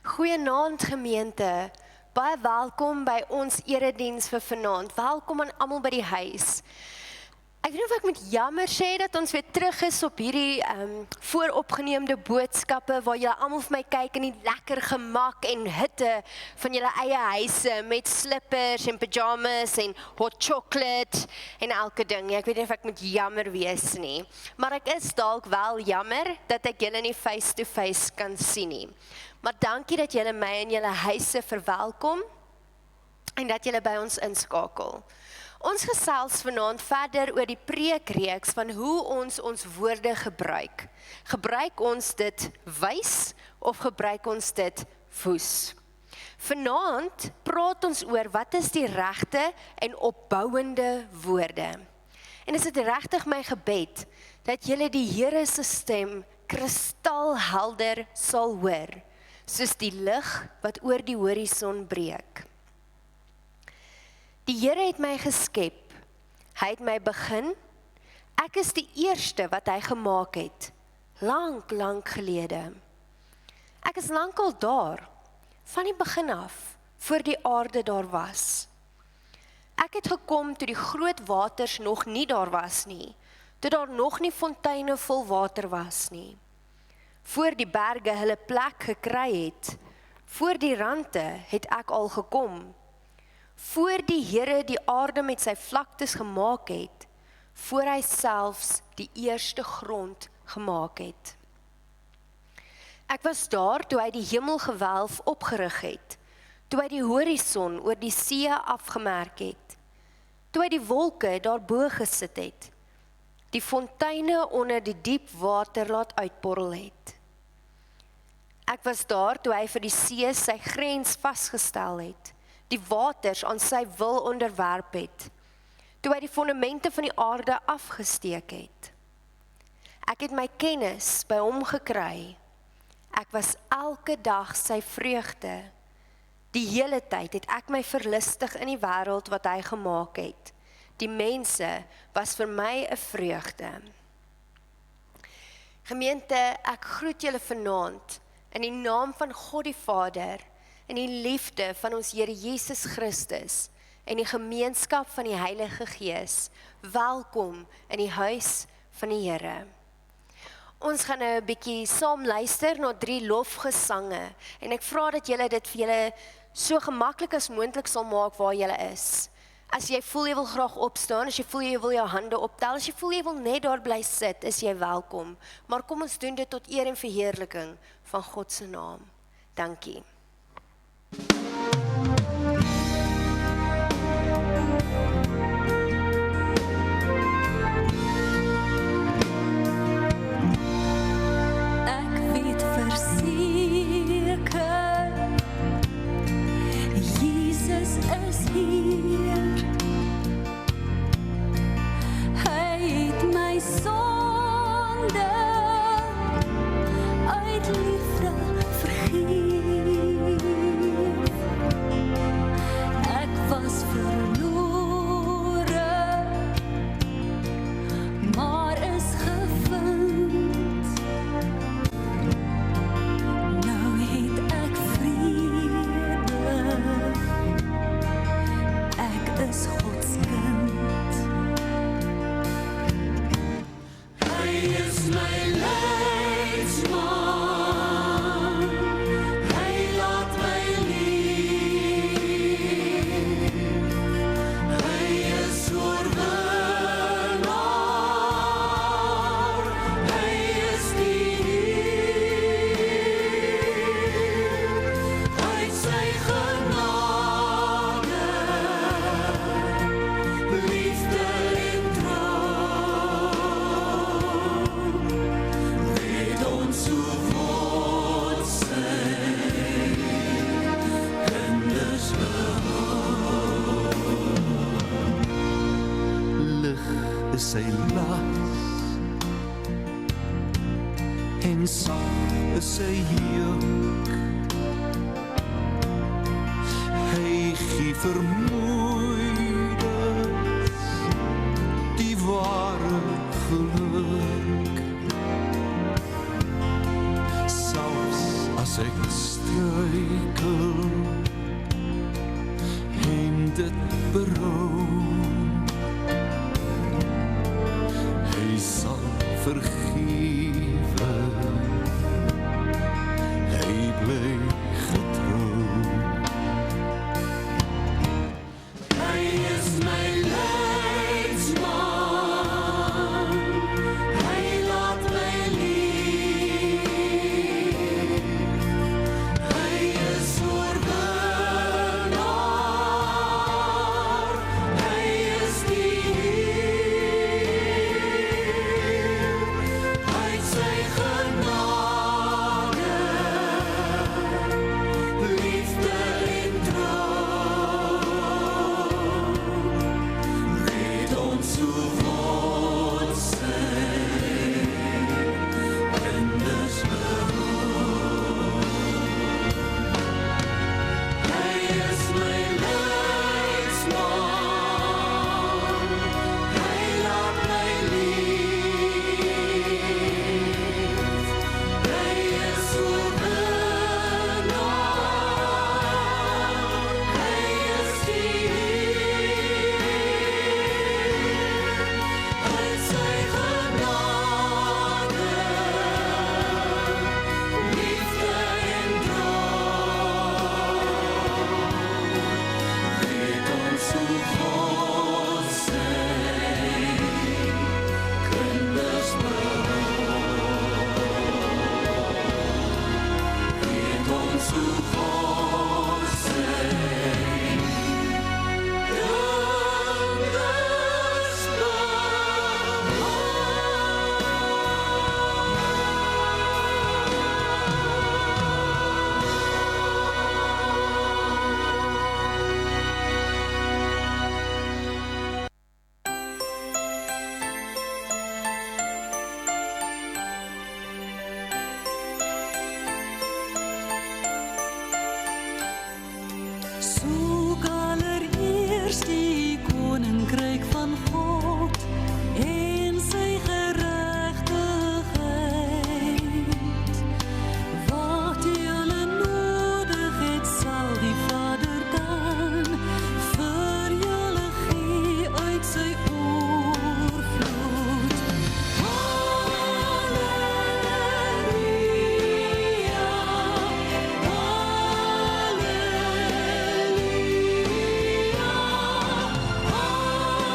Goeienaand gemeente, baie welkom by ons erediens vir vanaand. Welkom aan almal by die huis. Ek weet nie of ek moet jammer sê dat ons weer terug is op hierdie vooropgeneemde boodskappe waar julle almal vir my kyk in die lekker gemak en hitte van julle eie huise met slippers en pyjamas en hot chocolate en elke ding. Ek weet nie of ek moet jammer wees nie, maar ek is dalk wel jammer dat ek julle nie face to face kan sien nie. Maar dankie dat julle my in julle huise verwelkom en dat julle by ons inskakel. Ons gesels vanaand verder oor die preekreeks van hoe ons woorde gebruik. Gebruik ons dit wys of gebruik ons dit woes? Vanaand praat ons oor wat is die regte en opbouende woorde. En is dit regtig my gebed dat julle die Here se stem kristalhelder sal hoor, soos die lig wat oor die horison breek. Die Here het my geskep, hy het my begin, ek is die eerste wat hy gemaak het, lank gelede. Ek is lankal daar, van die begin af, voor die aarde daar was. Ek het gekom toe die groot waters nog nie daar was nie, toe daar nog nie fonteine vol water was nie. Voor die berge hulle plek gekry het, voor die rande het ek al gekom. Voor die Here die aarde met sy vlaktes gemaak het, voor hy selfs die eerste grond gemaak het. Ek was daar toe hy die hemelgewelf opgerig het, toe hy die horison oor die see afgemerk het, toe hy die wolke daarbo gesit het, die fonteine onder die diep water laat uitborrel het. Ek was daar toe hy vir die see sy grens vasgestel het, die waters aan sy wil onderwerp het, toe hy die fondamente van die aarde afgesteek het. Ek het my kennis by hom gekry, ek was elke dag sy vreugde, die hele tyd het ek my verlustig in die wêreld wat hy gemaak het, die mense was vir my 'n vreugde. Gemeente, ek groet julle vanaand in die naam van God die Vader, in die liefde van ons Here Jesus Christus en die gemeenskap van die Heilige Gees. Welkom in die huis van die Here. Ons gaan nou 'n bietjie saam luister na 3 lofgesange en ek vra dat julle dit vir julle so gemaklik as moontlik sal maak waar julle is. As jy voel jy wil graag opstaan, as jy voel jy wil jou hande optel, as jy voel jy wil net daar bly sit, is jy welkom. Maar kom ons doen dit tot eer en verheerliking van God se naam. Dankie. Ek weet verseker, Jesus is hier. Hy het my sonde uit liefde vergeef. Ek was verlore, maar is gevind. Nou het ek vrede, ek is God se kind. Hy is my leidsman, hy laat my leef. Hy is oorwinnaar, hy is die Heer. Uit sy genade, liefde en trou, weet ons hoe God sy kinders behou. Lig is sy las en sag is sy juk. Hy gee vermoeides die ware geluk. Selfs as ek struik, dit berou. Hy sal vergewe, hy bly getrou. Hy is my leidsman, hy laat my lief. Hy is oorwinnaar, hy is die Heer. Uit sy genade, liefde en trouw, red ons so word sy kinders behoud. Hy is my leidsman, hy laat my lief. Hy is oorwinnaar, hy is die Heer. Uit sy genade, liefde en trouw, red ons so God sy kinders behoud. Red ons so God sy kinders Soek allereers die koninkryk van God en sy geregtigheid. Wat julle nodig het, sal die Vader dan vir julle gee uit sy oorvloed. Halleluja, halleluja, halleluja.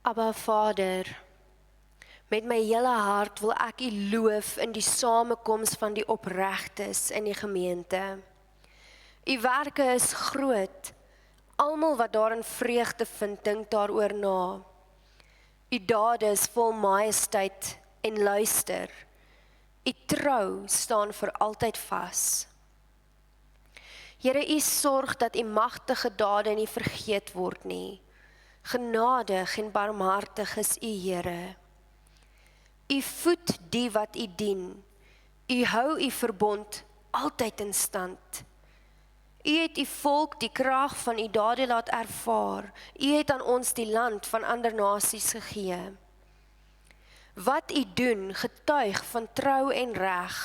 Abba Vader, met my hele hart wil ek U loof in die samekoms van die opregtes in die gemeente. U werke is groot, almal wat daarin vreugde vind, dink daaroor na. U dade is vol majesteit en luister. U trou staan vir altyd vas. Here, U sorg dat U magtige dade nie vergeet word nie. Genadig en barmhartig is U, Here. U voed die wat U dien. U hou U verbond altyd in stand. U het U volk die krag van U dade laat ervaar. U het aan ons die land van ander nasies gegee. Wat U doen, getuig van trou en reg.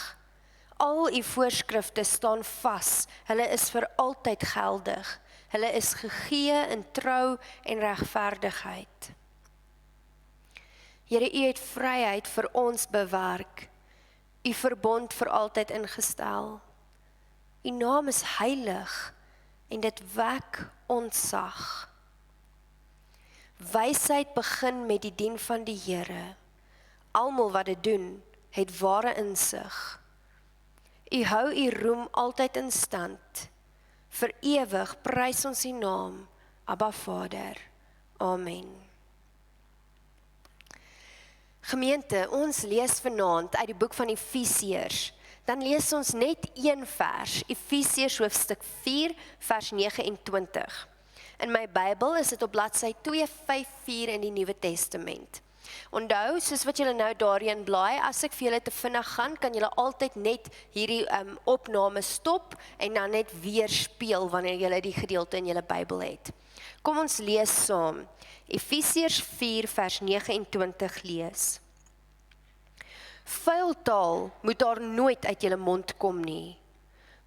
Al U voorskrifte staan vas. Hulle is vir altyd geldig. Hulle is gegee in trou en regverdigheid. Here, U het vryheid vir ons bewerk. U verbond vir altyd ingestel. U naam is heilig en dit wek ontzag. Wysheid begin met die dien van die Here. Almal wat dit doen, het ware insig. U hou U roem altyd in stand. Vir ewig prys ons U naam, Abba Vader. Amen. Gemeente, ons lees vanaand uit die boek van Efesiërs. Dan lees ons net een vers, Efesiërs hoofstuk 4, vers 29. In my Bybel is dit op bladsy 254 in die Nuwe Testament. Onthou, soos wat julle nou daarin blaai, as ek vir julle te vinnig gaan, kan julle altyd net hierdie opname stop en dan net weer speel wanneer julle die gedeelte in julle Bybel het. Kom ons lees saam. Efesiërs 4 vers 29 lees. Vuil taal moet daar nooit uit julle mond kom nie.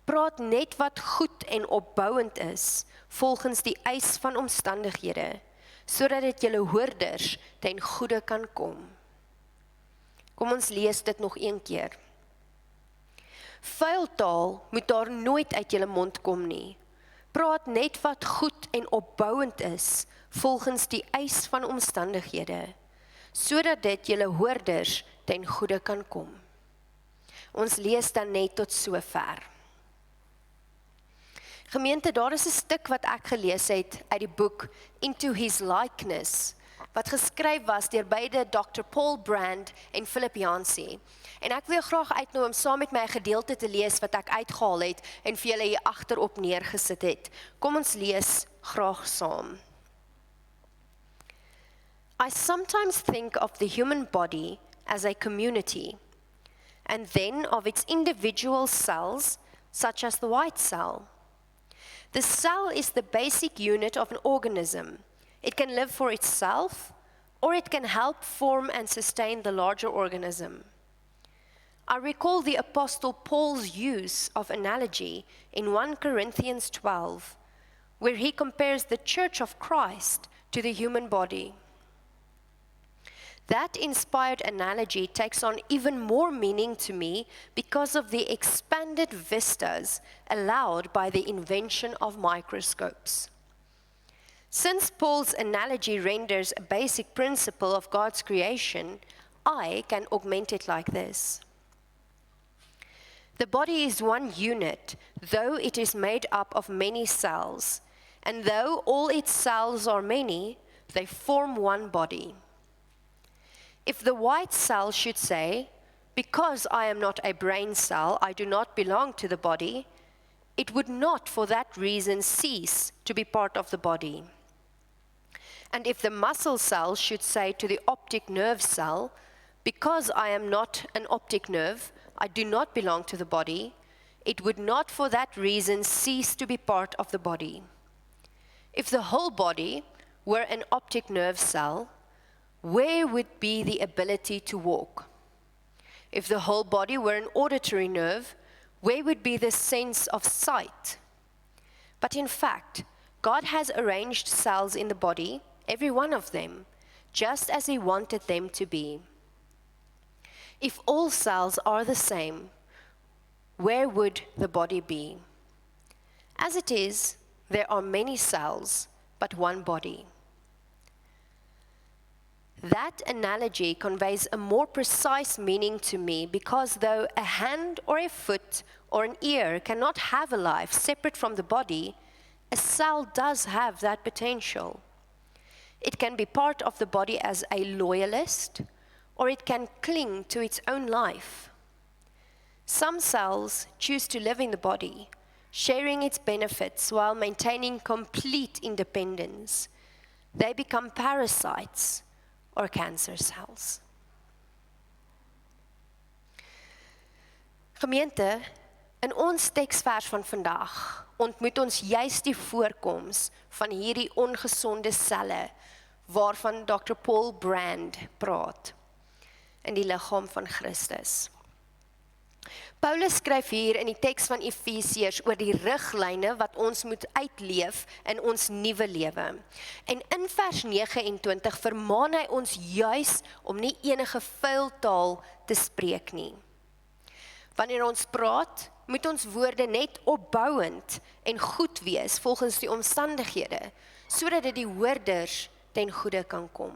Praat net wat goed en opbouend is, volgens die eis van omstandighede, sodat dit julle hoorders ten goeie kan kom. Kom ons lees dit nog een keer. Vuil taal moet daar nooit uit julle mond kom nie. Praat net wat goed en opbouend is, volgens die eis van omstandighede, sodat dit julle hoorders ten goeie kan kom. Ons lees dan net tot sover. Gemeente, daar is 'n stuk wat ek gelees het uit die boek Into His Likeness, wat geskryf was deur beide Dr. Paul Brand en Philip Yancey. En ek wil graag uitnooi om saam met my 'n gedeelte te lees wat ek uitgehaal het en vir julle hier agterop neergesit het. Kom ons lees graag saam. I sometimes think of the human body as a community, and then of its individual cells, such as the white cell. The cell is the basic unit of an organism. It can live for itself, or it can help form and sustain the larger organism. I recall the Apostle Paul's use of analogy in 1 Corinthians 12, where he compares the Church of Christ to the human body. That inspired analogy takes on even more meaning to me because of the expanded vistas allowed by the invention of microscopes. Since Paul's analogy renders a basic principle of God's creation, I can augment it like this. The body is one unit, though it is made up of many cells, and though all its cells are many, they form one body. If the white cell should say, because I am not a brain cell, I do not belong to the body, it would not for that reason cease to be part of the body. And if the muscle cell should say to the optic nerve cell, because I am not an optic nerve, I do not belong to the body, it would not for that reason cease to be part of the body. If the whole body were an optic nerve cell, where would be the ability to walk? If the whole body were an auditory nerve, where would be the sense of sight? But in fact, God has arranged cells in the body, every one of them, just as He wanted them to be. If all cells are the same, where would the body be? As it is, there are many cells, but one body. That analogy conveys a more precise meaning to me because though a hand or a foot or an ear cannot have a life separate from the body, a cell does have that potential. It can be part of the body as a loyalist, or it can cling to its own life. Some cells choose to live in the body, sharing its benefits while maintaining complete independence. They become parasites or cancer cells. Gemeente, in ons teksvers van vandag ontmoet ons juist die voorkoms van hierdie ongesonde selle waarvan Dr. Paul Brand praat in die liggaam van Christus. Paulus skryf hier in die teks van Efesiërs oor die riglyne wat ons moet uitleef in ons nuwe lewe. En in vers 29 vermaan hy ons juis om nie enige vuil taal te spreek nie. Wanneer ons praat, moet ons woorde net opbouend en goed wees volgens die omstandighede, sodat dit die hoorders ten goeie kan kom.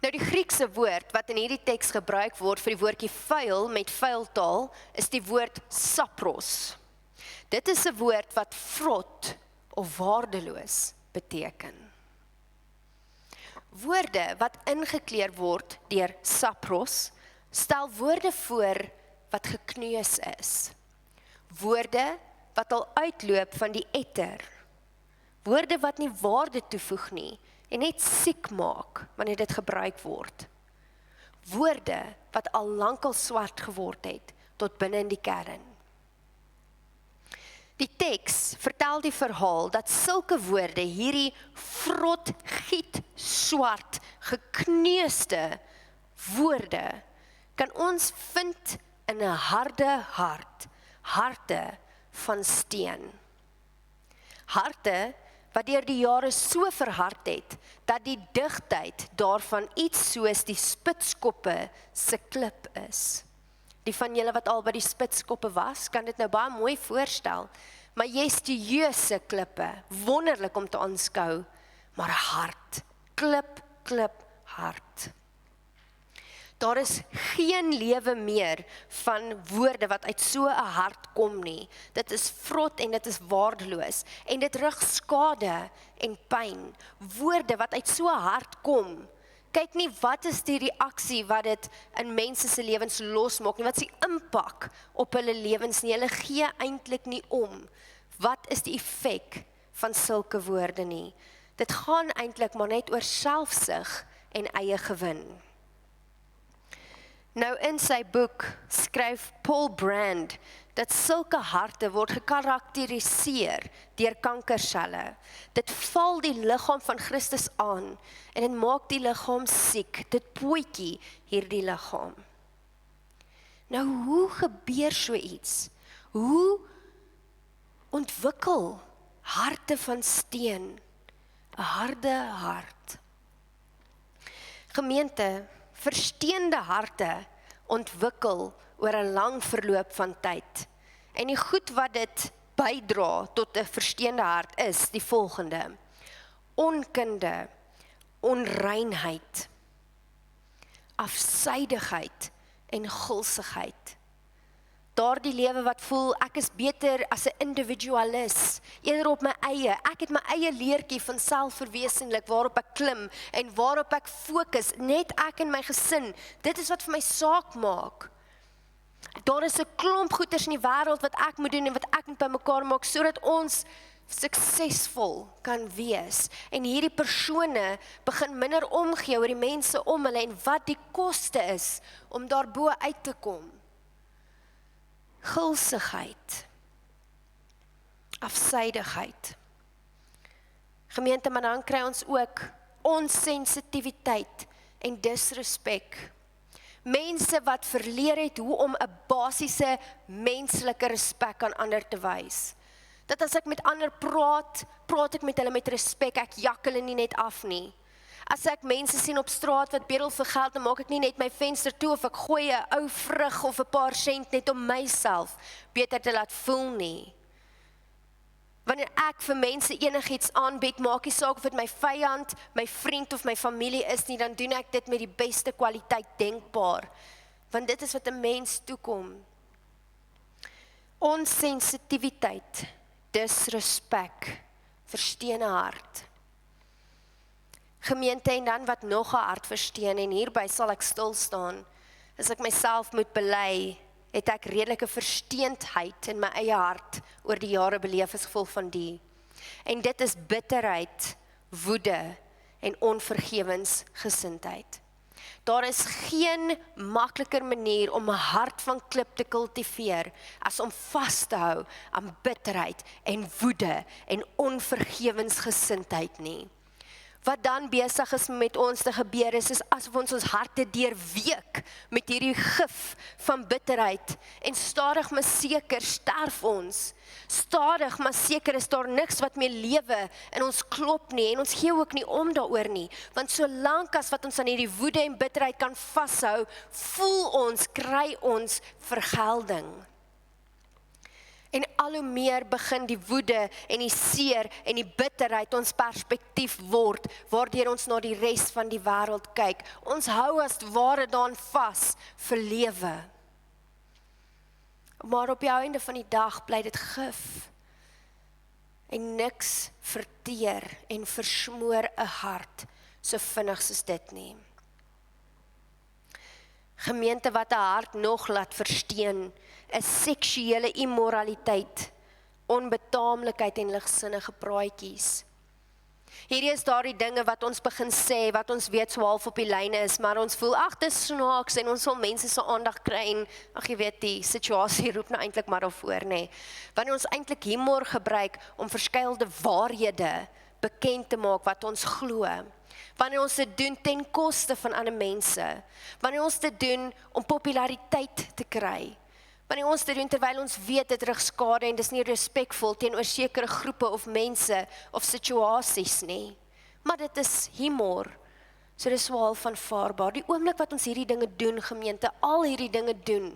Nou die Griekse woord wat in hierdie teks gebruik word vir die woordjie vuil met vuil taal, is die woord sapros. Dit is 'n woord wat vrot of waardeloos beteken. Woorde wat ingekleer word deur sapros, stel woorde voor wat gekneus is. Woorde wat al uitloop van die etter. Woorde wat nie waarde toevoeg nie en net siek maak wanneer dit gebruik word. Woorde wat al lankal swart geword het tot binne in die kern. Die teks vertel die verhaal dat sulke woorde hierdie vrot, giet, swart, gekneusde woorde kan ons vind in 'n harde hart, harte van steen. Harte wat deur die jare so verhard het, dat die digtheid daarvan iets soos die spitskoppe se klip is. Die van julle wat al by die spitskoppe was, kan dit nou baie mooi voorstel, majestueuse klippe, wonderlik om te aanskou, maar 'n hart, klip, hart. Daar is geen lewe meer van woorde wat uit so 'n hart kom nie. Dit is vrot en dit is waardeloos en dit rig skade en pyn. Woorde wat uit so 'n hart kom, kyk nie wat is die reaksie wat dit in mense se lewens losmaak nie, wat is die impak op hulle lewens nie. Hulle gee eintlik nie om. Wat is die effek van sulke woorde nie? Dit gaan eintlik maar net oor selfsug en eie gewin. Nou in sy boek skryf Paul Brand dat sulke harte word gekarakteriseer deur kankerselle. Dit val die liggaam van Christus aan en dit maak die liggaam siek. Dit pootjie hierdie liggaam. Nou hoe gebeur so iets? Hoe ontwikkel harte van steen 'n harde hart? Gemeente, versteende harte ontwikkel oor 'n lang verloop van tyd. En die goed wat dit bydra tot 'n versteende hart is die volgende: onkunde, onreinheid, afsydigheid en gulsigheid. Daardie lewe wat voel ek is beter as 'n individualis, eerder op my eie. Ek het my eie leertjie van selfverwesenlik waarop ek klim en waarop ek fokus, net ek en my gesin. Dit is wat vir my saak maak. Daar is 'n klomp goeders in die wêreld wat ek moet doen en wat ek moet bymekaar maak sodat ons suksesvol kan wees. En hierdie persone begin minder omgee oor die mense om hulle en wat die koste is om daarbo uit te kom. Gulsigheid, afsydigheid. Gemeente, maar dan kry ons ook onsensitiwiteit en disrespek. Mense wat verleer het hoe om 'n basiese menslike respek aan ander te wys. Dat as ek met ander praat ek met hulle met respek, ek jak hulle nie net af nie. As ek mense sien op straat wat bedel vir geld, dan maak ek nie net my venster toe of ek gooi 'n ou vrug of 'n paar sent net om myself beter te laat voel nie. Wanneer ek vir mense enigiets aanbied, maak nie saak of dit my vyand, my vriend of my familie is nie, dan doen ek dit met die beste kwaliteit denkbaar. Want dit is wat 'n mens toekom. Onsensitiwiteit, disrespek, versteene hart. Gemeente en dan wat nog 'n hart versteen, en hierby sal ek stil staan, as ek myself moet bely, het ek redelike versteendheid in my eie hart oor die jare beleef as gevolg van die. En dit is bitterheid, woede en onvergewensgesindheid. Daar is geen makliker manier om 'n hart van klip te kultiveer as om vas te hou aan bitterheid en woede en onvergewensgesindheid nie. Wat dan besig is met ons te gebeur is asof ons harte deurweek met hierdie gif van bitterheid en stadig maar seker sterf ons. Stadig maar seker is daar niks wat meer lewe in ons klop nie en ons gee ook nie om daaroor nie, want solank as wat ons aan hierdie woede en bitterheid kan vashou, voel ons, kry ons vergelding. En al hoe meer begin die woede en die seer en die bitterheid ons perspektief word, waardeur ons na die res van die wêreld kyk. Ons hou as ware daan vas vir lewe. Maar op die einde van die dag bly dit gif. En niks verteer en versmoor 'n hart so vinnig soos dit nie. Gemeente wat 'n hart nog laat versteen, is seksuele immoraliteit, onbetaamlikheid en ligsinnige praatjies. Hierdie is daardie dinge wat ons begin sê, wat ons weet so half op die lyne is, maar ons voel, ag, dis snaaks en ons wil mense se aandag kry en, ag, jy weet, die situasie roep nou eintlik maar daarvoor, nê. Wanneer ons eintlik humor gebruik om verskeidelde waarhede bekend te maak wat ons glo. Wanneer ons dit doen ten koste van ander mense. Wanneer ons dit doen om populariteit te kry. Wanneer ons dit doen terwyl ons weet dit rig skade en dis nie respekvol teenoor sekere groepe of mense of situasies nie. Maar dit is humor. So dis wel aanvaarbaar. Die oomblik wat ons hierdie dinge doen, gemeente, al hierdie dinge doen,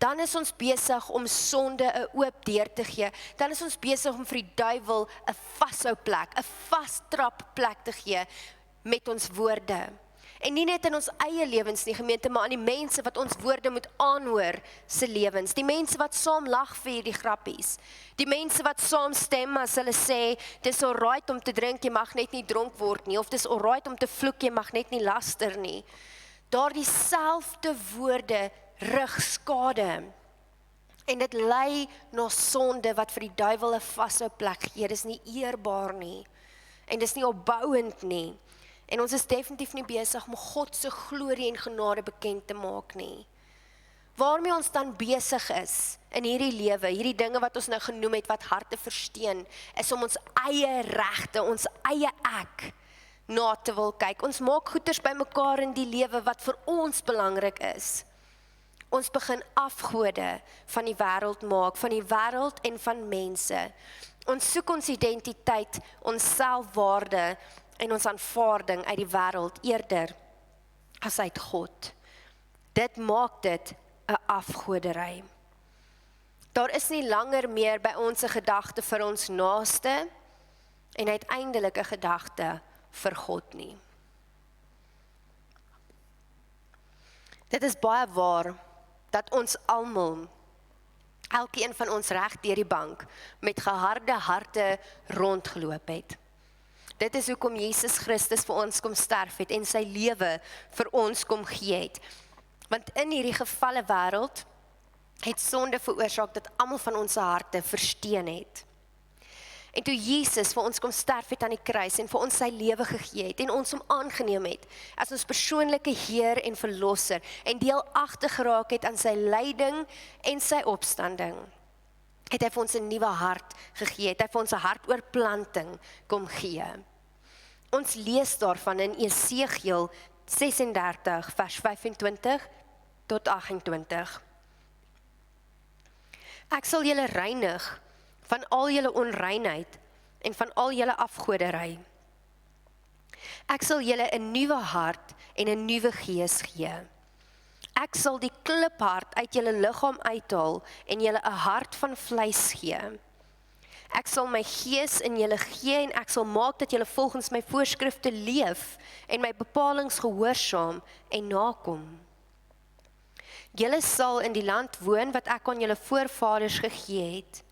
dan is ons besig om sonde 'n oop deur te gee. Dan is ons besig om vir die duiwel 'n vashou plek, 'n vastrap plek te gee met ons woorde. En nie net in ons eie lewens nie, gemeente, maar aan die mense wat ons woorde moet aanhoor se lewens. Die mense wat saam lag vir hierdie grappies. Die mense wat saam stem as hulle sê, dis alright om te drink, jy mag net nie dronk word nie, of dis alright om te vloek, jy mag net nie laster nie. Daardie selfde woorde rig skade. En dit lei na sonde wat vir die duiwel 'n vashou plek gee. Dis nie eerbaar nie. En dis nie opbouend nie. En ons is definitief nie besig om God se glorie en genade bekend te maak nie. Waarmee ons dan besig is in hierdie lewe, hierdie dinge wat ons nou genoem het wat harte versteen, is om ons eie regte, ons eie ek na te wil kyk. Ons maak goeders bymekaar in die lewe wat vir ons belangrik is. Ons begin afgode van die wêreld maak, van die wêreld en van mense. Ons soek ons identiteit, ons selfwaarde en ons aanvaarding uit die wêreld eerder as uit God. Dit maak dit 'n afgodery. Daar is nie langer meer by ons 'n gedagte vir ons naaste en uiteindelik 'n gedagte vir God nie. Dit is baie waar dat ons almal, elkeen van ons reg deur die bank, met geharde harte rondgeloop het. Dit is hoekom Jesus Christus vir ons kom sterf het en sy lewe vir ons kom gee het. Want in hierdie gevalle wêreld het sonde veroorsaak dat almal van ons harte versteen het. En toe Jesus vir ons kom sterf het aan die kruis en vir ons sy lewe gegee het en ons hom aangeneem het as ons persoonlike Heer en Verlosser en deelagtig geraak het aan sy lyding en sy opstanding, het hy vir ons 'n nuwe hart gegee, het hy vir ons 'n hartoorplanting kom gee. Ons lees daarvan in Esegiel 36 vers 25 tot 28. Ek sal julle reinig van al julle onreinheid en van al julle afgodery. Ek sal julle 'n nuwe hart en 'n nuwe gees gee. Ek sal die kliphart uit julle liggaam uithaal en julle 'n hart van vleis gee. Ek sal my gees in julle gee en ek sal maak dat julle volgens my voorskrifte leef en my bepalings gehoorsaam en nakom. Julle sal in die land woon wat ek aan julle voorvaders gegee het.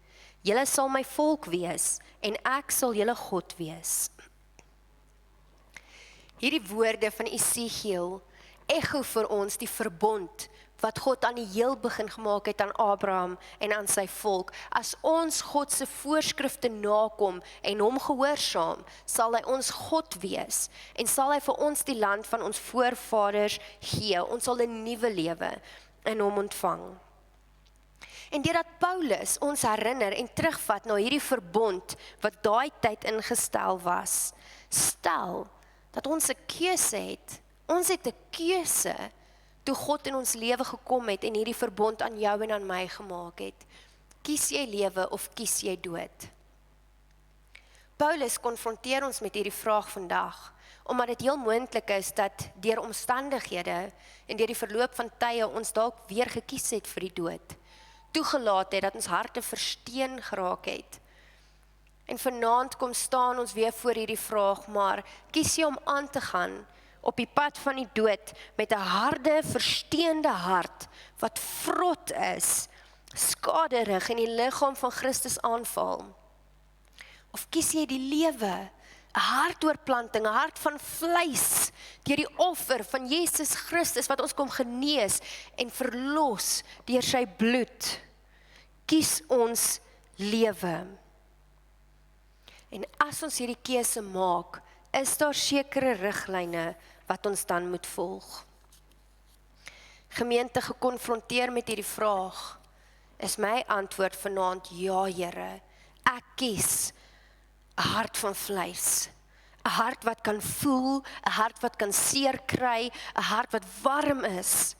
Julle sal my volk wees en ek sal julle God wees. Hierdie woorde van Esegiel echo vir ons die verbond wat God aan die heel begin gemaak het aan Abraham en aan sy volk. As ons God se voorskrifte nakom en hom gehoorsaam, sal hy ons God wees en sal hy vir ons die land van ons voorvaders gee. Ons sal 'n nuwe lewe in hom ontvang. En deurdat Paulus ons herinner en terugvat na hierdie verbond wat daai tyd ingestel was, stel dat ons 'n keuse het. Ons het 'n keuse toe God in ons lewe gekom het en hierdie verbond aan jou en aan my gemaak het. Kies jy lewe of kies jy dood? Paulus konfronteer ons met hierdie vraag vandag, omdat dit heel moontlik is dat deur omstandighede en deur die verloop van tye ons dalk weer gekies het vir die dood. Toegelaat het dat ons harte versteen geraak het. En vanaand kom staan ons weer voor hierdie vraag, maar kies jy om aan te gaan op die pad van die dood met 'n harde, versteende hart wat vrot is, skaderig en die liggaam van Christus aanval? Of kies jy die lewe, 'n hartoorplanting, 'n hart van vleis, deur die offer van Jesus Christus wat ons kom genees en verlos deur sy bloed? Kies ons lewe. En as ons hierdie keuse maak, is daar sekere riglyne wat ons dan moet volg. Gemeente gekonfronteer met hierdie vraag, is my antwoord vanaand, ja Here, ek kies 'n hart van vleis, 'n hart wat kan voel, 'n hart wat kan seer kry, 'n hart wat warm is,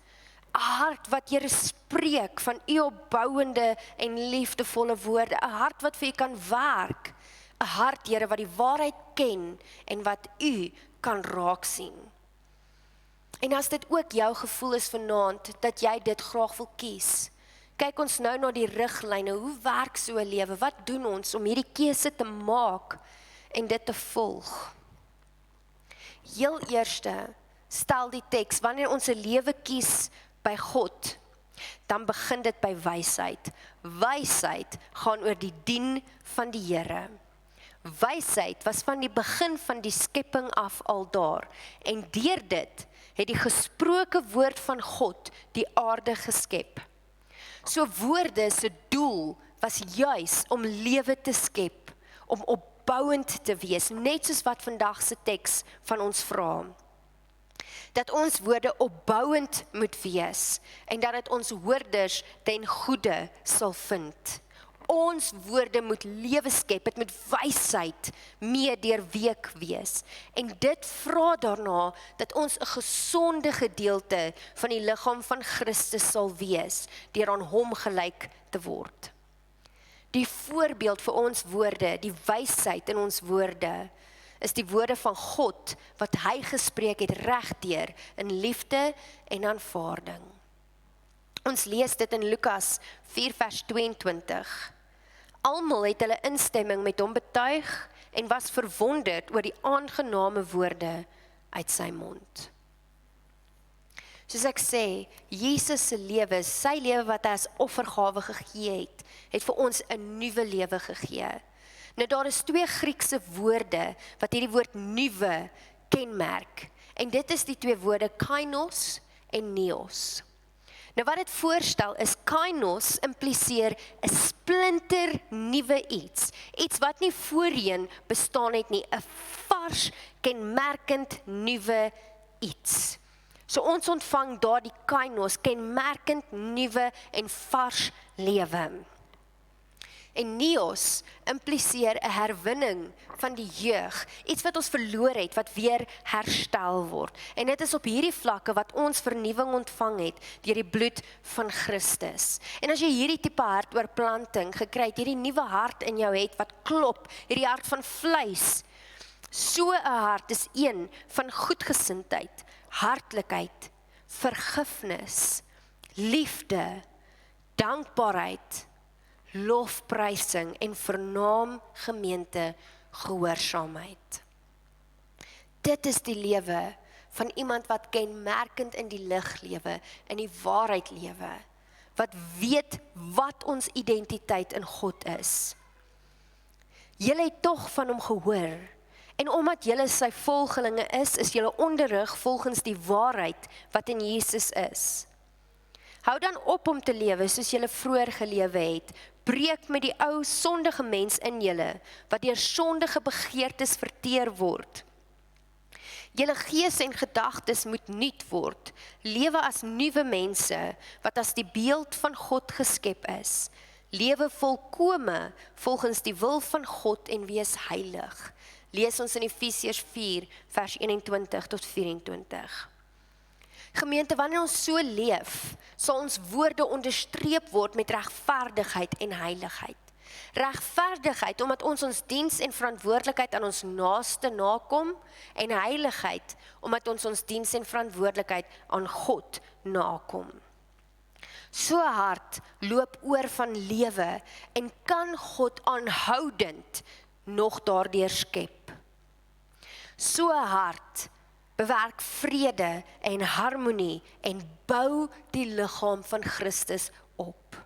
'n hart wat Here spreek van u opbouende en liefdevolle woorde, 'n hart wat vir u kan werk, 'n hart, Here, wat die waarheid ken en wat u kan raak sien. En as dit ook jou gevoel is vanaand, dat jy dit graag wil kies, kyk ons nou na die riglyne, hoe werk so 'n lewe, wat doen ons om hierdie keuse te maak en dit te volg? Heel eerste, stel die teks, wanneer ons 'n lewe kies by God, dan begin dit by wysheid. Wysheid gaan oor die dien van die Here. Wysheid was van die begin van die skepping af al daar, en deur dit het die gesproke woord van God die aarde geskep. So woorde se doel was juis om lewe te skep, om opbouend te wees, net soos wat vandag se teks van ons vra. Dat ons woorde opbouend moet wees, en dat dit ons hoorders ten goeie sal vind. Ons woorde moet lewe skep, dit moet wysheid mee deurweek wees. En dit vra daarna dat ons 'n gesonde gedeelte van die liggaam van Christus sal wees, deur aan hom gelyk te word. Die voorbeeld vir ons woorde, die wysheid in ons woorde, is die woorde van God, wat hy gespreek het regdeur in liefde en aanvaarding. Ons lees dit in Lukas 4 vers 22. Almal het hulle instemming met hom betuig en was verwonderd oor die aangename woorde uit sy mond. Soos ek sê, Jesus se lewe, sy lewe wat hy as offergawe gegee het vir ons 'n nuwe lewe gegee. Nou daar is 2 Griekse woorde wat hierdie woord nuwe kenmerk. En dit is die 2 woorde kainos en neos. Nou wat dit voorstel is, kainos impliseer 'n splinter nuwe iets. Iets wat nie voorheen bestaan het nie, 'n vars, kenmerkend nuwe iets. So ons ontvang daardie kainos, kenmerkend nuwe en vars lewe. En neos impliseer 'n herwinning van die jeug, iets wat ons verloor het, wat weer herstel word. En dit is op hierdie vlakke wat ons vernuwing ontvang het deur die bloed van Christus. En as jy hierdie tipe hartoorplanting gekry het, hierdie nuwe hart in jou het wat klop, hierdie hart van vleis, so 'n hart is een van goedgesindheid, hartlikheid, vergifnis, liefde, dankbaarheid, lofprysing en vernaam gemeente gehoorsaamheid. Dit is die lewe van iemand wat kenmerkend in die lig lewe, in die waarheid lewe, wat weet wat ons identiteit in God is. Julle het tog van hom gehoor, en omdat julle sy volgelinge is julle onderrig volgens die waarheid wat in Jesus is. Hou dan op om te lewe soos julle vroeër gelewe het, breek met die ou sondige mens in julle, wat deur sondige begeertes verteer word. Julle gees en gedagtes moet nuut word, lewe as nuwe mense, wat as die beeld van God geskep is. Lewe volkome volgens die wil van God en wees heilig. Lees ons in Efesiërs 4 vers 21 tot 24. Gemeente, wanneer ons so leef, sal ons woorde onderstreep word met regverdigheid en heiligheid. Regverdigheid omdat ons diens en verantwoordelikheid aan ons naaste nakom, en heiligheid omdat ons diens en verantwoordelikheid aan God nakom. So hard loop oor van lewe en kan God aanhoudend nog daardeur skep. So hard bewerk vrede en harmonie en bou die liggaam van Christus op.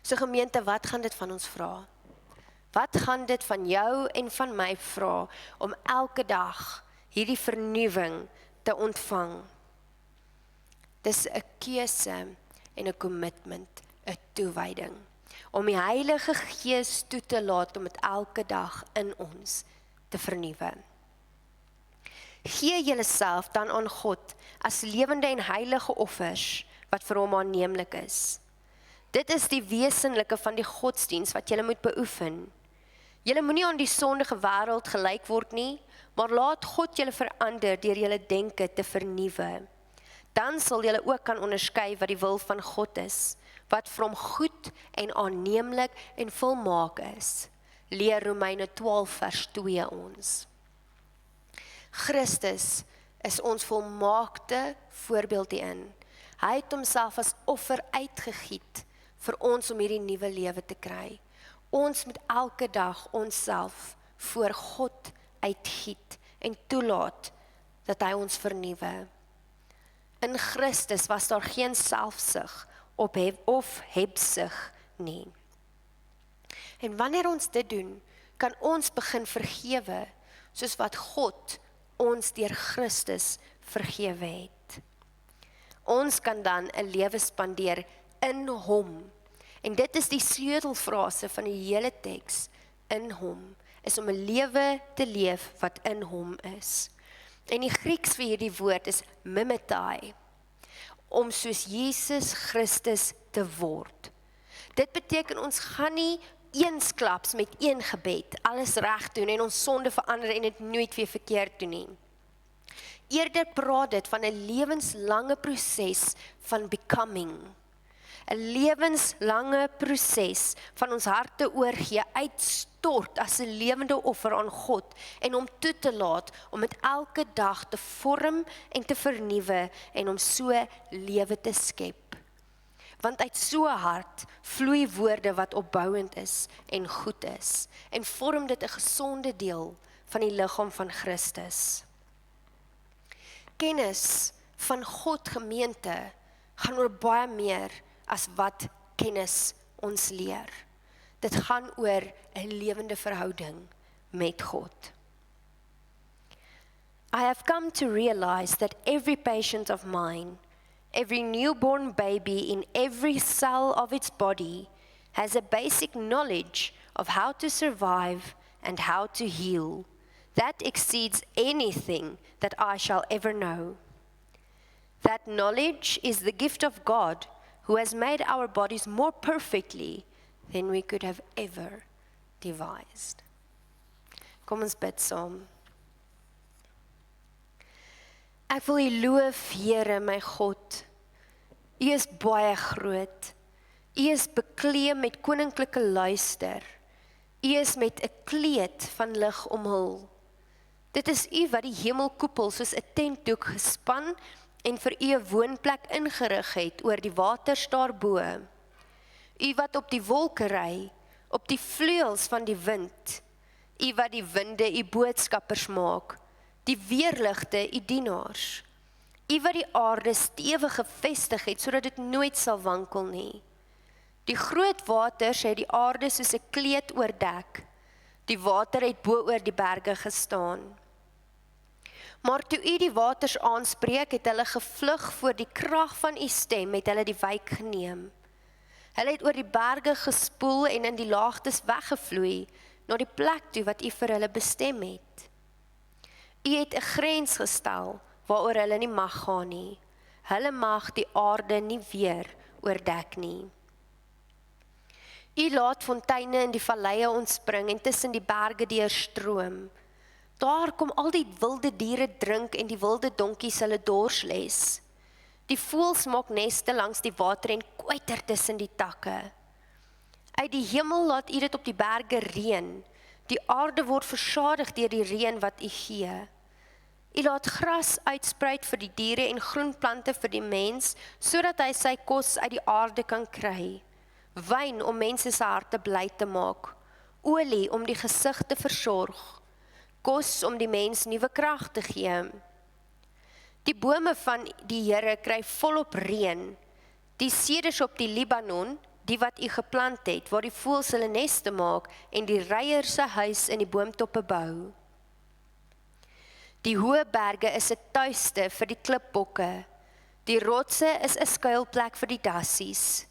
So gemeente, wat gaan dit van ons vra? Wat gaan dit van jou en van my vra om elke dag hierdie vernuwing te ontvang? Dis 'n keuse en 'n commitment, 'n toewyding, om die Heilige Gees toe te laat om dit elke dag in ons te vernuwe. Gee julleself dan aan God as lewende en heilige offers wat vir hom aanneemlik is. Dit is die wesenlike van die godsdiens wat julle moet beoefen. Julle moenie aan die sondige wêreld gelyk word nie, maar laat God julle verander deur julle denke te vernuwe. Dan sal julle ook kan onderskei wat die wil van God is, wat vir hom goed en aanneemlik en volmaak is. Leer Romeine 12 vers 2 ons. Christus is ons volmaakte voorbeeld hierin. Hy het homself as offer uitgegiet vir ons om hierdie nuwe lewe te kry. Ons moet elke dag onsself voor God uitgiet en toelaat dat hy ons vernuwe. In Christus was daar geen selfsug of hebsug nie. En wanneer ons dit doen, kan ons begin vergewe, soos wat God ons deur Christus vergewe het. Ons kan dan 'n lewe spandeer in hom. En dit is die sleutelfrase van die hele teks. In hom is om 'n lewe te leef wat in hom is. En die Grieks vir hierdie woord is mimetai, om soos Jesus Christus te word. Dit beteken ons gaan nie eensklaps met een gebed alles reg doen en ons sonde verander en dit nooit weer verkeerd doen nie. Eerder praat dit van 'n lewenslange proses van becoming. 'n Lewenslange proses van ons harte oorgee, uitstort as 'n lewende offer aan God en om toe te laat om dit elke dag te vorm en te vernuwe en om so lewe te skep. Want uit so hart vloei woorde wat opbouend is en goed is en vorm dit 'n gesonde deel van die liggaam van Christus. Kennis van God gemeente gaan oor baie meer as wat kennis ons leer. Dit gaan oor 'n lewende verhouding met God. I have come to realize that every patient of mine, every newborn baby in every cell of its body has a basic knowledge of how to survive and how to heal. That exceeds anything that I shall ever know. That knowledge is the gift of God, who has made our bodies more perfectly than we could have ever devised. Kom ons bid saam. Ek wil U loof, Here, my God. U is baie groot. U is bekleed met koninklike luister. U is met 'n kleed van lig omhul. Dit is U wat die hemelkoepel soos 'n tentdoek gespan en vir U 'n woonplek ingerig het oor die waters daarbo. U wat op die wolke ry, op die vleuels van die wind, U wat die winde U boodskappers maak, die weerligte U dienaars, U wat die aarde stewig gevestig het, sodat dit nooit sal wankel nie. Die groot waters het die aarde soos 'n kleed oordek, die water het bo oor die berge gestaan. Maar toe U die waters aanspreek, het hulle gevlug voor die krag van U stem, het hulle die wyk geneem. Hulle het oor die berge gespoel en in die laagtes weggevloei, na die plek toe wat U vir hulle bestem het. U het 'n grens gestel, waaroor hulle nie mag gaan nie. Hulle mag die aarde nie weer oordek nie. U laat fonteine in die valleie ontspring en tussen die berge deurstroom. Daar kom al die wilde diere drink en die wilde donkies hulle dors les. Die voëls maak neste langs die water en kwyter tussen die takke. Uit die hemel laat U dit op die berge reën. Die aarde word versadig deur die reën wat U gee. U laat gras uitspruit vir die diere en groenplante vir die mens, sodat hy sy kos uit die aarde kan kry. Wyn om mense se harte bly te maak. Olie om die gesig te versorg. Kos om die mens nuwe krag te gee. Die bome van die Here kry volop reën. Die seders op die Libanon, die wat U geplant het, waar die voëls hulle neste maak en die reier se huis in die boomtoppe bou. Die hoë berge is 'n tuiste vir die klipbokke. Die rotse is 'n skuilplek vir die dassies.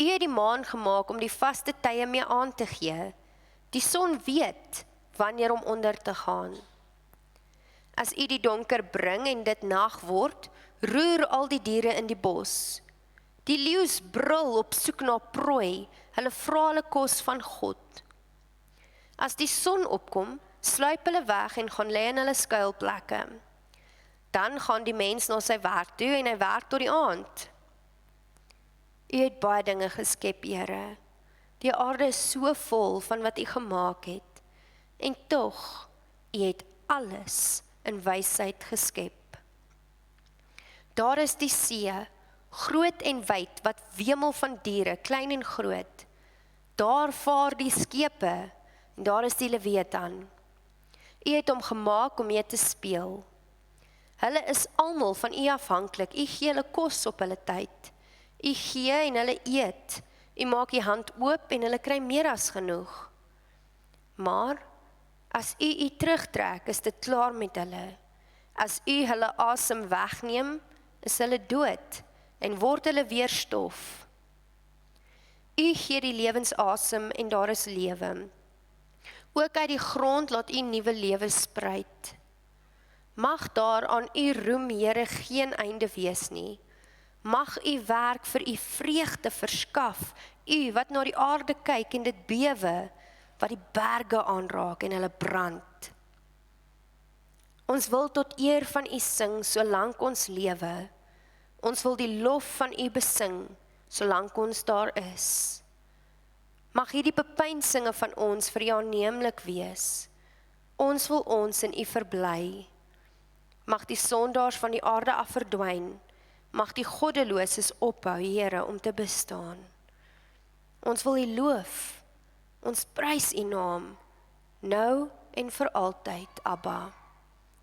U het die maan gemaak om die vaste tye mee aan te gee. Die son weet wanneer om onder te gaan. As U die donker bring en dit nag word, roer al die diere in die bos. Die leeu's brul op soek na prooi, hulle vra hulle kos van God. As die son opkom, sluip hulle weg en gaan lê in hulle skuilplekke. Dan gaan die mens na sy werk toe en hy werk tot die aand. U het baie dinge geskep, Here. Die aarde is so vol van wat U gemaak het. En tog, U het alles in wysheid geskep. Daar is die see, groot en wyd, wat wemel van diere, klein en groot. Daar vaar die skepe, en daar is die lewiatan. U het hom gemaak om mee te speel. Hulle is almal van U afhanklik. U gee hulle kos op hulle tyd. U gee en hulle eet. U maak die hand oop en hulle kry meer as genoeg. Maar as U terugtrek, is dit klaar met hulle. As U hulle asem wegneem, is hulle dood en word hulle weer stof. U gee die lewensasem en daar is lewe. Ook uit die grond laat U nuwe lewe spruit. Mag daar aan U roem, Here, geen einde wees nie. Mag U werk vir U vreugde verskaf, U wat na die aarde kyk en dit bewe, wat die berge aanraak en hulle brand. Ons wil tot eer van U sing, solank ons lewe. Ons wil die lof van U besing, solank ons daar is. Mag hierdie bepeinsinge van ons vir U aanneemlik wees. Ons wil ons in U verbly. Mag die sondaars van die aarde af verdwyn. Mag die goddeloses ophou, Here, om te bestaan. Ons wil U loof. Ons prys U naam, nou en vir altyd, Abba.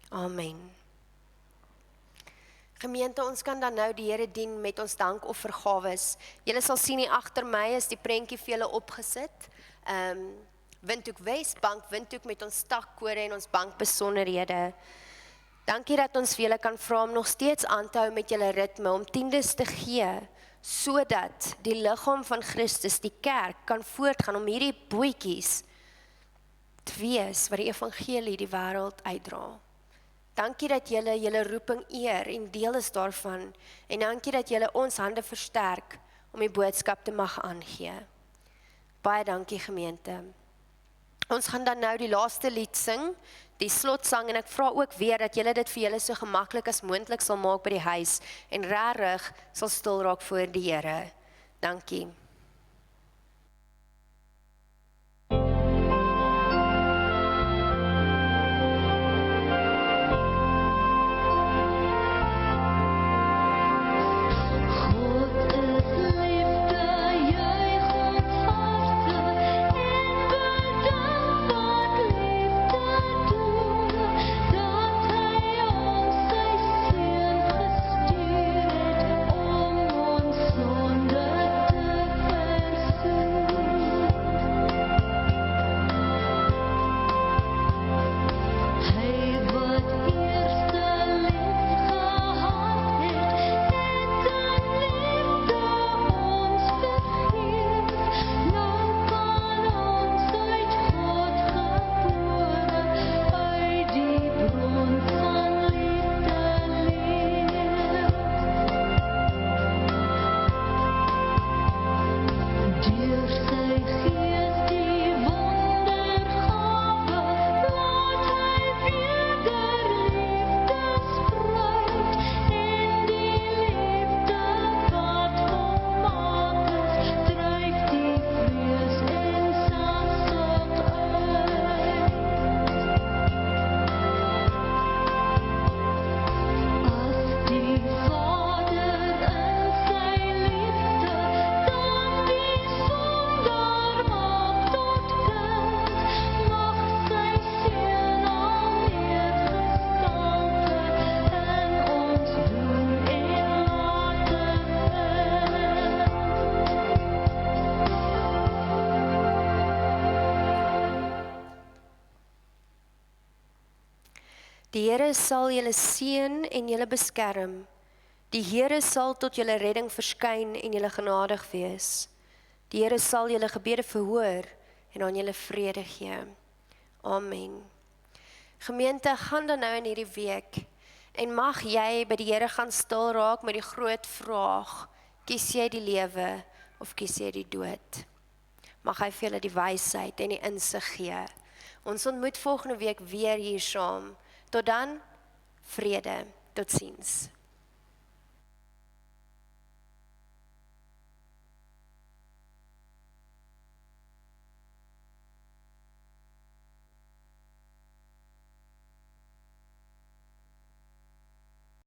Amen. Gemeente, ons kan dan nou die Here dien met ons dankoffergawes. Julle sal sien hier agter my is die prentjie vir julle opgesit. Windhoek Wes, Bank Windhoek met ons stakkode en ons bankbesonderhede. Dankie dat ons vir julle kan vra om nog steeds aan te hou met julle ritme, om tiendes te gee, sodat die liggaam van Christus, die kerk, kan voortgaan om hierdie bootjies te wees wat die evangelie die wêreld uitdra. Dankie dat julle roeping eer en deel is daarvan, en dankie dat julle ons hande versterk om die boodskap te mag aangee. Baie dankie, gemeente. Ons gaan dan nou die laaste lied sing, die slotsang, en ek vra ook weer dat julle dit vir julle so gemaklik as moontlik sal maak by die huis, en regtig sal stil raak voor die Here. Dankie. God is liefde, juig Die Here sal julle seën en julle beskerm. Die Here sal tot julle redding verskyn en julle genadig wees. Die Here sal julle gebede verhoor en aan julle vrede gee. Amen. Gemeente, gaan dan nou in hierdie week en mag jy by die Here gaan stil raak met die groot vraag, kies jy die lewe of kies jy die dood? Mag hy vir julle die wysheid en die insig gee. Ons ontmoet volgende week weer hier saam. Tot dan, vrede. Totsiens.